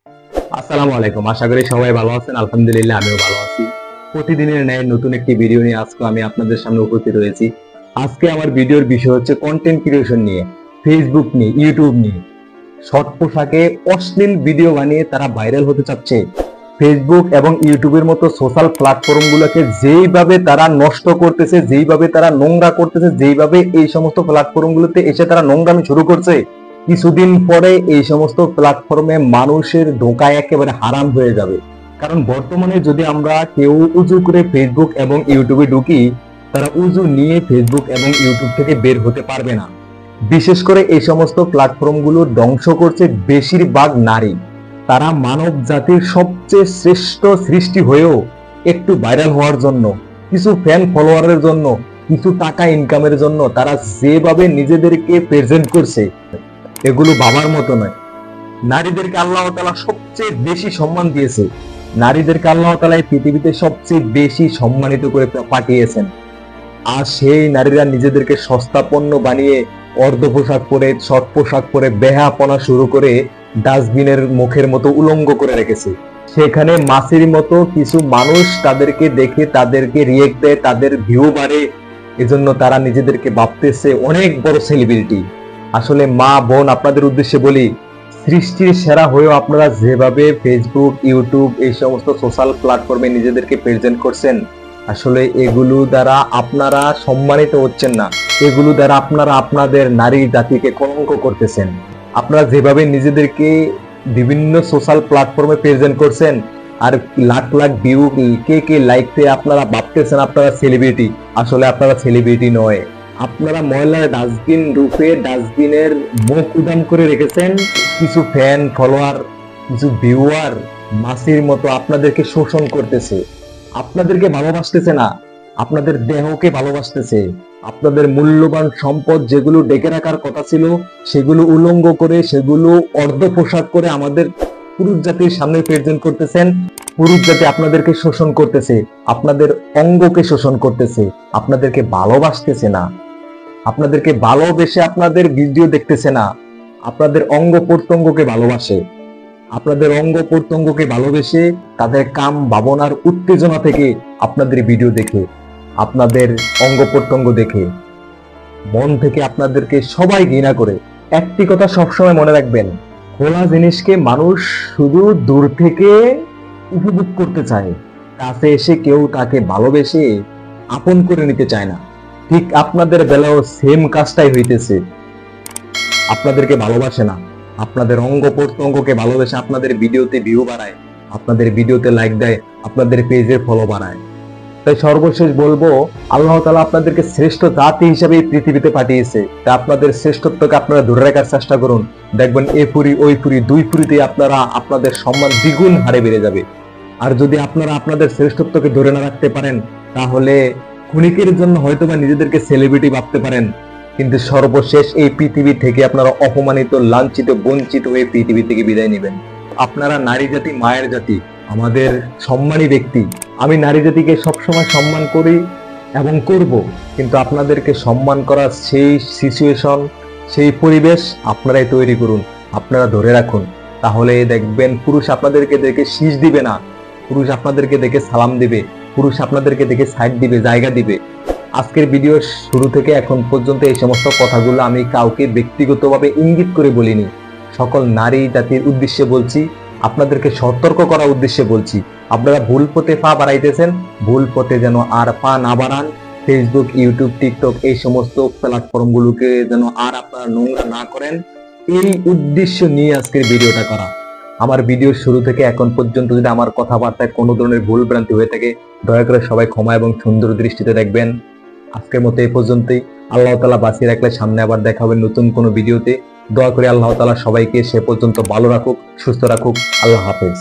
আসসালামু আলাইকুম। আশা করি সবাই ভালো আছেন। আলহামদুলিল্লাহ আমিও ভালো আছি। প্রতিদিনের ন্যায় নতুন একটি ভিডিও নিয়ে আজকে আমি আপনাদের সামনে উপস্থিত হয়েছি। আজকে আমার ভিডিওর বিষয় হচ্ছে কন্টেন্ট ক্রিয়েশন নিয়ে, ফেসবুক নিয়ে, ইউটিউব নিয়ে। শর্ট পোশাকে অশ্লীল ভিডিও বানিয়ে তারা ভাইরাল হতে চাচ্ছে। ফেসবুক এবং ইউটিউবের মতো সোশ্যাল প্ল্যাটফর্মগুলোকে যেইভাবে তারা নষ্ট করতেছে, যেইভাবে তারা নোংরা করতেছে, যেইভাবে এই সমস্ত প্ল্যাটফর্মগুলোতে এসে তারা নোংরামি শুরু করছে, কিছুদিন পরে এই সমস্ত প্ল্যাটফর্মে মানুষের ঢোকা একেবারে হারাম হয়ে যাবে। কারণ বর্তমানে যদি আমরা কেউ উজু করে ফেসবুক এবং ইউটিউবে ঢুকি, তারা উজু নিয়ে ফেসবুক এবং ইউটিউব থেকে বের হতে পারবে না। বিশেষ করে এই সমস্ত প্ল্যাটফর্মগুলো ধ্বংস করছে বেশিরভাগ নারী। তারা মানব জাতির সবচেয়ে শ্রেষ্ঠ সৃষ্টি হয়েও একটু ভাইরাল হওয়ার জন্য, কিছু ফ্যান ফলোয়ারের জন্য, কিছু টাকা ইনকামের জন্য তারা যেভাবে নিজেদেরকে প্রেজেন্ট করছে, এগুলো ভাবার মতো নয়। নারীদেরকে আল্লাহ তাআলা সবচেয়ে বেশি সম্মান দিয়েছে। নারীদেরকে আল্লাহ তাআলা এই পৃথিবীতে সবচেয়ে বেশি সম্মানিত করে পাঠিয়েছেন। আর সেই নারীরা নিজেদেরকে সস্তা পণ্য বানিয়ে অর্ধ পোশাক পরে, শর্ট পোশাক পরে বেহাপনা শুরু করে ডাস্টবিনের মুখের মতো উলঙ্গ করে রেখেছে। সেখানে মাসির মতো কিছু মানুষ তাদেরকে দেখে তাদেরকে রিয়েক্ট দেয়, তাদের ভিউ বাড়ে, এজন্য তারা নিজেদেরকে ভাবতেছে অনেক বড় সেলিব্রিটি। আসলে মা বোন, আপনাদের উদ্দেশ্যে বলি, সৃষ্টির সেরা হয়েও আপনারা যেভাবে ফেসবুক, ইউটিউব এই সমস্ত সোশ্যাল প্ল্যাটফর্মে নিজেদেরকে প্রেজেন্ট করছেন, আসলে এগুলো দ্বারা আপনারা সম্মানিত হচ্ছেন না। এগুলো দ্বারা আপনারা আপনাদের নারী জাতিকে কলঙ্ক করতেছেন। আপনারা যেভাবে নিজেদেরকে বিভিন্ন সোশ্যাল প্ল্যাটফর্মে প্রেজেন্ট করছেন, আর লাখ লাখ ভিউ, কে লাইক পেয়ে আপনারা ভাবতেছেন আপনারা সেলিব্রিটি। আসলে আপনারা সেলিব্রিটি নয়। আপনারা ময়লার ডাস্টবিন রূপে ডাস্টবিনের মুখ উদাম করে রেখেছেন। কিছু ফ্যান ফলোয়ার, কিছু ভিউয়ার মাসির মতো আপনাদেরকে শোষণ করতেছে। আপনাদেরকে ভালোবাসতেছে না, আপনাদের দেহকে ভালোবাসতেছে। আপনাদের মূল্যবান সম্পদ যেগুলো ডেকে রাখার কথা ছিল, সেগুলো উলঙ্গ করে, সেগুলো অর্ধ পোশাক করে আমাদের পুরুষ জাতির সামনে প্রেজেন্ট করতেছেন। পুরুষ জাতি আপনাদেরকে শোষণ করতেছে, আপনাদের অঙ্গকে শোষণ করতেছে, আপনাদেরকে ভালোবাসতেছে না। আপনাদেরকে ভালোবেসে আপনাদের ভিডিও দেখতেছে না, আপনাদের অঙ্গ প্রত্যঙ্গকে ভালোবাসে। আপনাদের অঙ্গ প্রত্যঙ্গকে ভালোবেসে তাদের কাম ভাবনার উত্তেজনা থেকে আপনাদের ভিডিও দেখে, আপনাদের অঙ্গ প্রত্যঙ্গ দেখে মন থেকে আপনাদেরকে সবাই ঘৃণা করে। একটি কথা সবসময় মনে রাখবেন, খোলা জিনিসকে মানুষ শুধু দূর থেকে উপভোগ করতে চায়, কাছে এসে কেউ তাকে ভালোবেসে আপন করে নিতে চায় না। ঠিক আপনাদের বেলাও সেম কাজটাই হইতেছে। আপনাদেরকে ভালোবাসে না, আপনাদের অঙ্গ প্রত্যঙ্গকে ভালোবেসে আপনাদের ভিডিওতে ভিউ বাড়ায়, আপনাদের ভিডিওতে লাইক দেয়, আপনাদের পেজে ফলো বাড়ায়। তাই সর্বশেষ বলবো, আল্লাহ তাআলা আপনাদেরকে শ্রেষ্ঠ জাতি হিসেবে এই পৃথিবীতে পাঠিয়েছে। তাই আপনাদের শ্রেষ্ঠত্বকে আপনারা ধরে রাখার চেষ্টা করুন। দেখবেন এ ফুরি ওই ফুরি দুই ফুরিতে আপনারা আপনাদের সম্মান দ্বিগুণ হারে বেড়ে যাবে। আর যদি আপনারা আপনাদের শ্রেষ্ঠত্বকে ধরে না রাখতে পারেন, তাহলে ক্ষণিকের জন্য হয়তোবা নিজেদেরকে সেলিব্রিটি ভাবতে পারেন, কিন্তু সর্বশেষ এই পৃথিবী থেকে আপনারা অপমানিত, লাঞ্ছিত, বঞ্চিত হয়ে পৃথিবী থেকে বিদায় নেবেন। আপনারা নারী জাতি, মায়ের জাতি, আমাদের সম্মানী ব্যক্তি। আমি নারী জাতিকে সবসময় সম্মান করি এবং করব, কিন্তু আপনাদেরকে সম্মান করার সেই সিচুয়েশন, সেই পরিবেশ আপনারাই তৈরি করুন, আপনারা ধরে রাখুন। তাহলে দেখবেন পুরুষ আপনাদেরকে দেখে শীষ দিবে না, পুরুষ আপনাদেরকে দেখে সালাম দিবে, পুরুষ আপনাদেরকে দেখে সাইড দিবে, জায়গা দিবে। আজকের ভিডিও শুরু থেকে এখন পর্যন্ত এই সমস্ত কথাগুলো আমি কাউকে ব্যক্তিগতভাবে ইঙ্গিত করে বলিনি। সকল নারী জাতির উদ্দেশ্যে বলছি, আপনাদেরকে সতর্ক করার উদ্দেশ্যে বলছি। আপনারা ভুল পথে পা বাড়াইতেছেন, ভুল পথে যেন আর পা না বাড়ান। ফেসবুক, ইউটিউব, টিকটক এই সমস্ত প্ল্যাটফর্মগুলোকে যেন আর আপনারা নোংরা না করেন, এই উদ্দেশ্য নিয়ে আজকের ভিডিওটা করা। আমার ভিডিওর শুরু থেকে এখন পর্যন্ত যদি আমার কথাবার্তায় কোনো ধরনের ভুল ভ্রান্তি হয়ে থাকে, দয়া করে সবাই ক্ষমা এবং সুন্দর দৃষ্টিতে দেখবেন। আজকের মতো এই পর্যন্তই। আল্লাহ তাআলা বাঁচিয়ে রাখলে সামনে আবার দেখা হবে নতুন কোনো ভিডিওতে। দোয়া করে আল্লাহ তাআলা সবাইকে সে পর্যন্ত ভালো রাখুক, সুস্থ রাখুক। আল্লাহ হাফেজ।